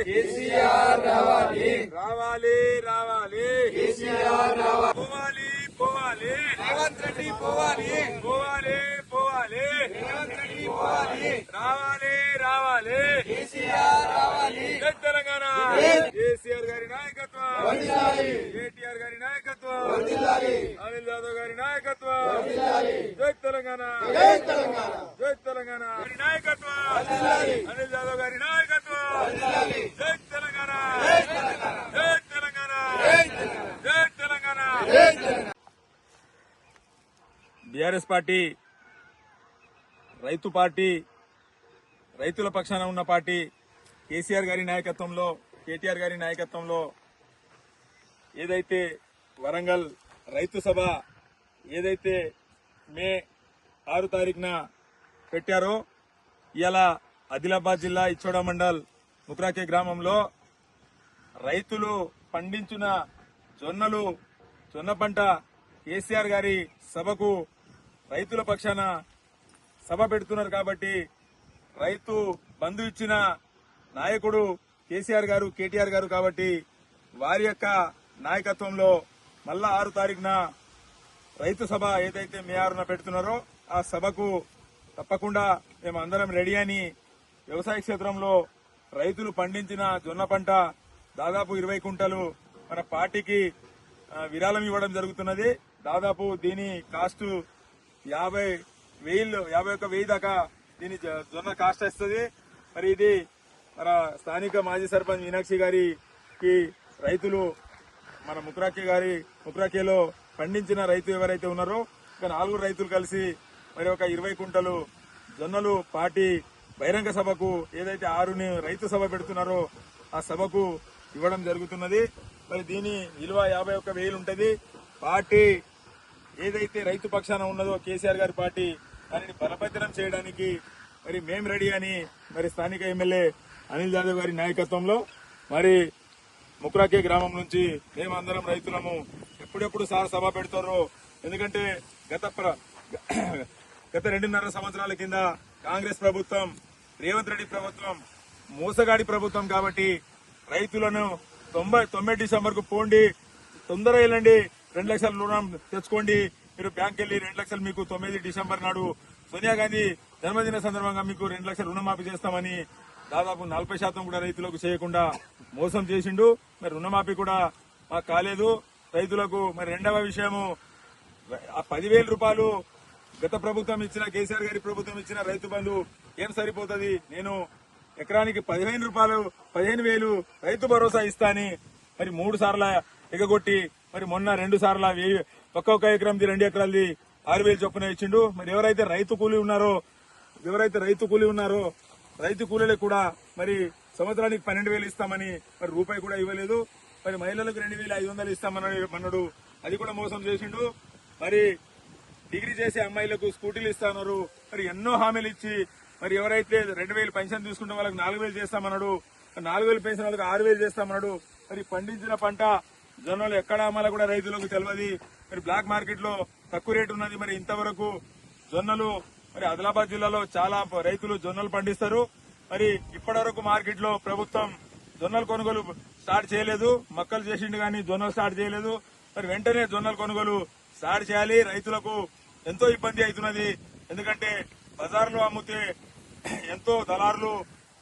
కేసీఆర్ రావాలి రావాలి రావాలి కేసీఆర్ రావాలి పోవాలి పోవాలి రేవంత్ రెడ్డి పోవాలి పోవాలి పోవాలి రేవంత్ రెడ్డి పోవాలి రావాలి రావాలి కేసీఆర్ రావాలి జై తెలంగాణ కేసీఆర్ గారి నాయకత్వం వర్ధిల్లాలి కేటీఆర్ గారి నాయకత్వం వర్ధిల్లాలి అనిల్ యాదవ్ గారి నాయకత్వం వర్ధిల్లాలి జై తెలంగాణ జై తెలంగాణ జై తెలంగాణ గారి నాయకత్వం వర్ధిల్లాలి అనిల్ యాదవ్ గారి నాయకత్వం వర్ధిల్లాలి జై తెలంగాణ జై తెలంగాణ జై తెలంగాణ జై తెలంగాణ జై తెలంగాణ జై తెలంగాణ బీఆర్ఎస్ పార్టీ రైతు పార్టీ, రైతుల పక్షాన ఉన్న పార్టీ కేసీఆర్ గారి నాయకత్వంలో, కేటీఆర్ గారి నాయకత్వంలో ఏదైతే వరంగల్ రైతు సభ ఏదైతే మే 6 తారీఖున పెట్టారో, ఇలా ఆదిలాబాద్ జిల్లా ఇచ్చోడ మండల్ ముక్రాకే గ్రామంలో రైతులు పండించిన జొన్న పంట కేసీఆర్ గారి సభకు రైతుల పక్షాన సభ పెడుతున్నారు కాబట్టి రైతు బంధు ఇచ్చిన నాయకుడు కేసీఆర్ గారు, కేటీఆర్ గారు కాబట్టి వారి యొక్క నాయకత్వంలో మళ్ళా 6 తారీఖున రైతు సభ ఏదైతే మే 6న పెడుతున్నారో ఆ సభకు తప్పకుండా మేము అందరం రెడీ అని వ్యవసాయ క్షేత్రంలో రైతులు పండించిన జొన్న పంట దాదాపు 20 కుంటలు మన పార్టీకి విరాళం ఇవ్వడం జరుగుతున్నది. దాదాపు దీని కాస్ట్ 51,000 దాకా దీని జొన్న కాస్ట్ వస్తుంది. మరి ఇది మన స్థానిక మాజీ సర్పంచ్ మీనాక్షి గారికి రైతులు మన ముక్రాకేలో పండించిన రైతు ఎవరైతే ఉన్నారో ఒక 4 రైతులు కలిసి మరి ఒక 20 కుంటలు జొన్నలు పార్టీ బహిరంగ సభకు ఏదైతే 6ని రైతు సభ పెడుతున్నారో ఆ సభకు ఇవ్వడం జరుగుతున్నది. మరి దీని విలువ 51,000 ఉంటది. పార్టీ ఏదైతే రైతు పక్షాన ఉన్నదో కేసీఆర్ గారి పార్టీ దానిని బలపత్రం చేయడానికి మరి మేం రెడీ అని మరి స్థానిక ఎమ్మెల్యే అనిల్ యాదవ్ గారి నాయకత్వంలో మరి ముక్రాకే గ్రామం నుంచి మేమందరం రైతులము ఎప్పుడెప్పుడు సార్ సభ పెడతారో, ఎందుకంటే గత 2.5 సంవత్సరాల కింద కాంగ్రెస్ ప్రభుత్వం, రేవంత్ రెడ్డి ప్రభుత్వం మోసగాడి ప్రభుత్వం కాబట్టి రైతులను 90 డిసెంబర్ కు పోండి, తొందరగా వెళ్ళండి, 2 లక్షల రుణం తెచ్చుకోండి, మీరు బ్యాంక్ వెళ్ళి 2 లక్షలు మీకు 9 డిసెంబర్ నాడు సోనియా గాంధీ జన్మదిన సందర్భంగా మీకు 2 లక్షల రుణమాఫీ చేస్తామని దాదాపు 40% కూడా రైతులకు చేయకుండా మోసం చేసిండు. మరి రుణమాఫీ కూడా మాకు కాలేదు రైతులకు. మరి రెండవ విషయము, ఆ 10,000 రూపాయలు గత ప్రభుత్వం ఇచ్చిన, కేసీఆర్ గారి ప్రభుత్వం ఇచ్చిన రైతు బంధు ఏం సరిపోతుంది? నేను ఎకరానికి 15,000 రైతు భరోసా ఇస్తా అని మరి 3 సార్లు ఎగగొట్టి మరి మొన్న 2 సార్లు ఒక్కొక్క ఎకరంది 2 ఎకరాలది 6,000 చొప్పున ఇచ్చిండు. మరి ఎవరైతే రైతు కూలీ ఉన్నారో రైతు కూలీలకు కూడా మరి సంవత్సరానికి 12,000 ఇస్తామని మరి రూపాయి కూడా ఇవ్వలేదు. మరి మహిళలకు 2,500 ఇస్తామన్నాడు, అది కూడా మోసం చేసిండు. మరి డిగ్రీ చేసే అమ్మాయిలకు స్కూటీలు ఇస్తామన్నారు. మరి ఎన్నో హామీలు ఇచ్చి మరి ఎవరైతే 2,000 పెన్షన్ తీసుకుంటే వాళ్ళకి 4,000 చేస్తామన్నాడు, 4,000 పెన్షన్ వాళ్ళకి 6,000 చేస్తామన్నాడు. మరి పండించిన పంట జొన్నలు ఎక్కడ అమ్మాలో కూడా రైతులకు తెలియదు. మరి బ్లాక్ మార్కెట్ లో తక్కువ రేటు ఉన్నది. మరి ఇంతవరకు జొన్నలు మరి ఆదిలాబాద్ జిల్లాలో చాలా రైతులు జొన్నలు పండిస్తారు. మరి ఇప్పటివరకు మార్కెట్ లో ప్రభుత్వం జొన్నలు కొనుగోలు స్టార్ట్ చేయలేదు. మక్కలు చేసిండు కానీ జొన్నలు స్టార్ట్ చేయలేదు. మరి వెంటనే జొన్నలు కొనుగోలు స్టార్ట్ చేయాలి. రైతులకు ఎంతో ఇబ్బంది అవుతున్నది. ఎందుకంటే బజార్లో అమ్మితే ఎంతో దళారులు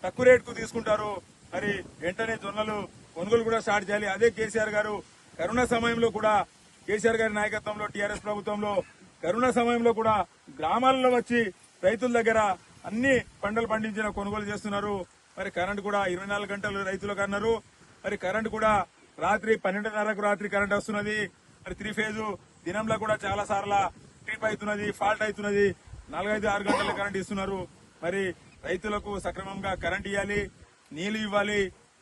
తక్కువ రేటుకు తీసుకుంటారు. మరి వెంటనే జొన్నలు కొనుగోలు కూడా స్టార్ట్ చేయాలి. అదే కేసీఆర్ గారు కరోనా సమయంలో కూడా, కేసీఆర్ గారి నాయకత్వంలో టీఆర్ఎస్ ప్రభుత్వంలో కరోనా సమయంలో కూడా గ్రామాలలో వచ్చి రైతుల దగ్గర అన్ని పంటలు పండించిన కొనుగోలు చేస్తున్నారు. మరి కరెంట్ కూడా 24 గంటలు రైతులకు అన్నారు. మరి కరెంట్ కూడా రాత్రి 12:30కు రాత్రి కరెంట్ వస్తున్నది. మరి 3 ఫేజ్ దినంలో కూడా చాలా సార్లు ట్రిప్ అవుతున్నది, ఫాల్ట్ అవుతున్నది. 4-5-6 గంటల కరెంట్ ఇస్తున్నారు. మరి రైతులకు సక్రమంగా కరెంట్ ఇవ్వాలి, నీళ్లు ఇవ్వాలి.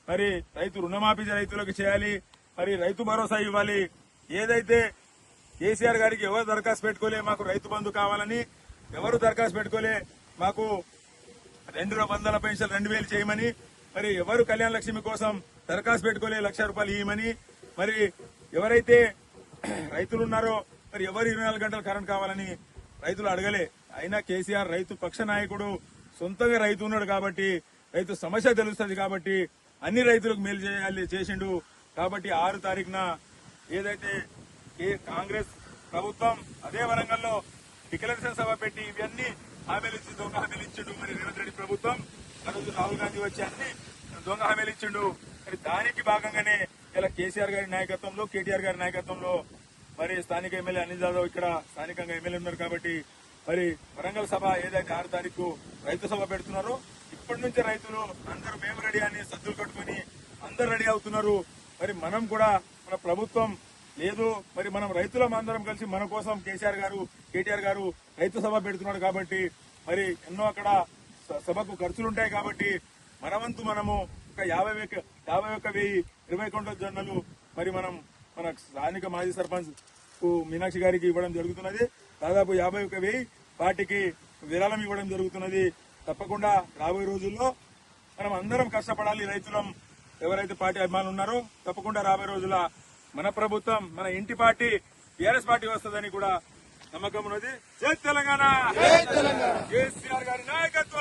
మరి రైతు రుణమాఫీ రైతులకు చేయాలి. మరి రైతు భరోసా ఇవ్వాలి. ఏదైతే కేసీఆర్ గారికి ఎవరు దరఖాస్తు పెట్టుకోలే మాకు రైతు బంధు కావాలని, ఎవరు దరఖాస్తు పెట్టుకోలే మాకు 200 పెన్షన్ 2,000 చేయమని, మరి ఎవరు కళ్యాణ లక్ష్మి కోసం దరఖాస్తు పెట్టుకోలే 1,00,000 రూపాయలు ఇవ్వమని, మరి ఎవరైతే రైతులు ఉన్నారో మరి ఎవరు 24 గంటలు కరెంట్ కావాలని రైతులు అడగలే. అయినా కేసీఆర్ రైతు పక్ష నాయకుడు, సొంతంగా రైతు ఉన్నాడు కాబట్టి రైతు సమస్య తెలుస్తుంది కాబట్టి అన్ని రైతులకు మేలు చేసిండు. కాబట్టి 6 తారీఖున ఏదైతే కాంగ్రెస్ ప్రభుత్వం అదే వరంగల్లో డిక్లరేషన్ సభ పెట్టి ఇవన్నీ హామీలు ఇచ్చి దొంగ హామీలు ఇచ్చిండు. మరి రేవంత్ రెడ్డి ప్రభుత్వం ఆ రోజు రాహుల్ గాంధీ వచ్చి అన్ని దొంగ హామీలు ఇచ్చిండు. మరి దానికి భాగంగానే ఇలా కేసీఆర్ గారి నాయకత్వంలో, కేటీఆర్ గారి నాయకత్వంలో మరి స్థానిక ఎమ్మెల్యే అనిల్ జాదవ్ ఇక్కడ స్థానికంగా ఎమ్మెల్యే ఉన్నారు కాబట్టి మరి వరంగల్ సభ ఏదైతే 6 తారీఖు రైతు సభ పెడుతున్నారో ఇప్పటి నుంచి రైతులు అందరూ మేము రెడీ అని సద్దులు కట్టుకుని అందరు రెడీ అవుతున్నారు. మరి మనం కూడా మన ప్రభుత్వం లేదు, మరి మనం రైతులం అందరం కలిసి మన కోసం కేటీఆర్ గారు రైతు సభ పెడుతున్నాడు కాబట్టి మరి ఎన్నో అక్కడ సభకు ఖర్చులుంటాయి కాబట్టి మన వంతు మనము ఒక 51,020 క్వింటాల జొన్నలు మరి మనం మన స్థానిక మాజీ సర్పంచ్ మీనాక్షి గారికి ఇవ్వడం జరుగుతున్నది. దాదాపు 51,000 పార్టీకి విరాళం ఇవ్వడం జరుగుతున్నది. తప్పకుండా రాబోయే రోజుల్లో మనం అందరం కష్టపడాలి. రైతులం ఎవరైతే పార్టీ అభిమానులు ఉన్నారో తప్పకుండా రాబోయే రోజుల మన ప్రభుత్వం, మన ఇంటి పార్టీ టీఆర్ఎస్ పార్టీ వస్తుందని కూడా నమ్మకం ఉన్నది. జై తెలంగాణ, కేసీఆర్ గారి నాయకత్వం.